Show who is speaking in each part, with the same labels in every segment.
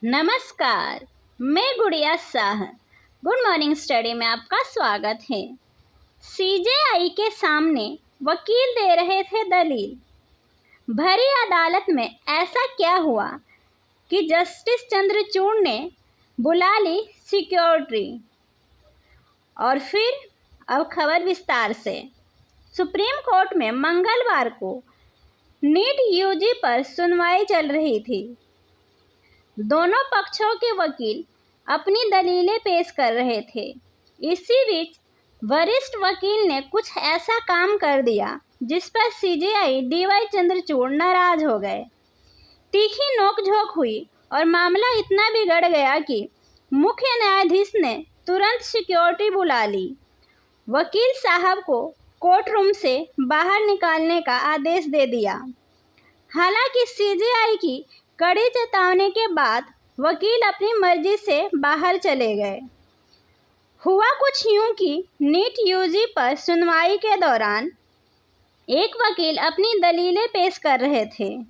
Speaker 1: नमस्कार, मैं गुड़िया शाह गुड मॉर्निंग स्टडी में आपका स्वागत है। सीजेआई के सामने वकील दे रहे थे दलील। भरी अदालत में ऐसा क्या हुआ कि जस्टिस चंद्रचूड़ ने बुला ली सिक्योरिटी। और फिर अब खबर विस्तार से। सुप्रीम कोर्ट में मंगलवार को नीट यूजी पर सुनवाई चल रही थी। दोनों पक्षों के वकील अपनी दलीलें पेश कर रहे थे। इसी बीच वरिष्ठ वकील ने कुछ ऐसा काम कर दिया जिस पर सीजेआई डीवाई चंद्रचूड़ नाराज हो गए। तीखी नोकझोंक हुई और मामला इतना बिगड़ गया कि मुख्य न्यायाधीश ने तुरंत सिक्योरिटी बुला ली। वकील साहब को कोर्ट रूम से बाहर निकालने का आदेश दे दिया। हालांकि सीजेआई की कड़ी चेतावनी के बाद वकील अपनी मर्जी से बाहर चले गए। हुआ कुछ यूं कि नीट यूजी पर सुनवाई के दौरान एक वकील अपनी दलीलें पेश कर रहे थे।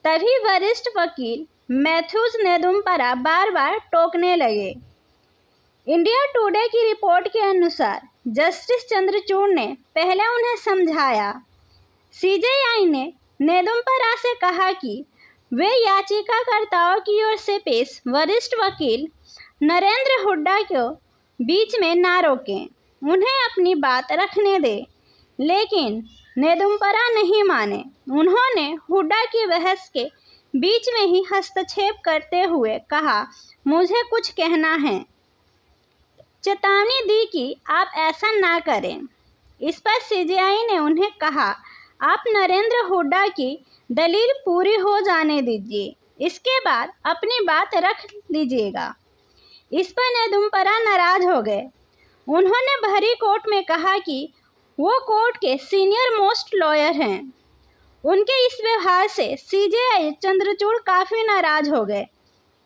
Speaker 1: तभी वरिष्ठ वकील मैथ्यूज नेदुम्परा बार बार टोकने लगे। इंडिया टुडे की रिपोर्ट के अनुसार जस्टिस चंद्रचूड़ ने पहले उन्हें समझाया। सीजेआई ने नेदुम्परा से कहा कि वे याचिकाकर्ताओं की ओर से पेश वरिष्ठ वकील नरेंद्र हुड्डा को बीच में ना रोकें, उन्हें अपनी बात रखने दें। लेकिन नेदुम्परा नहीं माने। उन्होंने हुड्डा की बहस के बीच में ही हस्तक्षेप करते हुए कहा, मुझे कुछ कहना है। चेतावनी दी कि आप ऐसा ना करें। इस पर सीजेआई ने उन्हें कहा, आप नरेंद्र हुड्डा की दलील पूरी हो जाने दीजिए, इसके बाद अपनी बात रख लीजिएगा। इस पर नेदुम्परा नाराज हो गए। उन्होंने भरी कोर्ट में कहा कि वो कोर्ट के सीनियर मोस्ट लॉयर हैं। उनके इस व्यवहार से सीजेआई चंद्रचूड़ काफ़ी नाराज हो गए।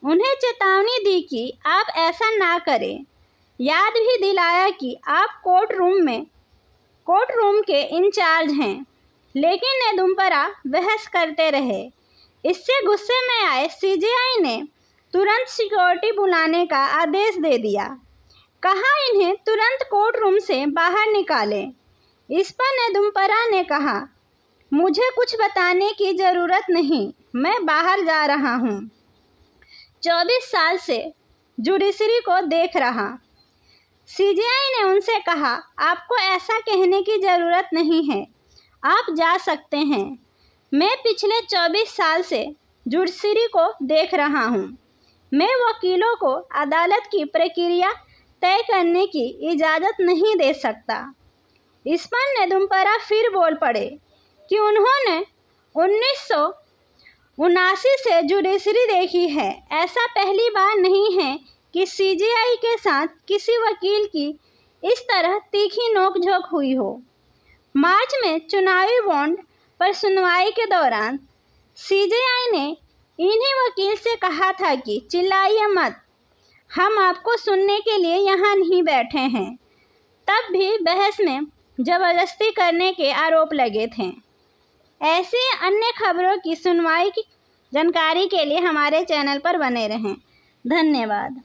Speaker 1: उन्हें चेतावनी दी कि आप ऐसा ना करें। याद भी दिलाया कि आप कोर्ट रूम के इंचार्ज हैं। लेकिन नेदुम्परा बहस करते रहे। इससे गुस्से में आए सीजेआई ने तुरंत सिक्योरिटी बुलाने का आदेश दे दिया। कहा, इन्हें तुरंत कोर्ट रूम से बाहर निकालें। इस पर नेदुम्परा ने कहा, मुझे कुछ बताने की ज़रूरत नहीं, मैं बाहर जा रहा हूँ। 24 साल से जुडिशरी को देख रहा। सीजेआई ने उनसे कहा, आपको ऐसा कहने की ज़रूरत नहीं है, आप जा सकते हैं। मैं पिछले 24 साल से जुडिशरी को देख रहा हूँ। मैं वकीलों को अदालत की प्रक्रिया तय करने की इजाज़त नहीं दे सकता। इस पर नेदुम्परा फिर बोल पड़े कि उन्होंने 1979 से जुडिशरी देखी है। ऐसा पहली बार नहीं है कि सीजेआई के साथ किसी वकील की इस तरह तीखी नोकझोंक हुई हो। मार्च में चुनावी बॉन्ड पर सुनवाई के दौरान सीजेआई ने इन्हीं वकील से कहा था कि चिल्लाइए मत, हम आपको सुनने के लिए यहाँ नहीं बैठे हैं। तब भी बहस में जबरदस्ती करने के आरोप लगे थे। ऐसी अन्य खबरों की सुनवाई की जानकारी के लिए हमारे चैनल पर बने रहें। धन्यवाद।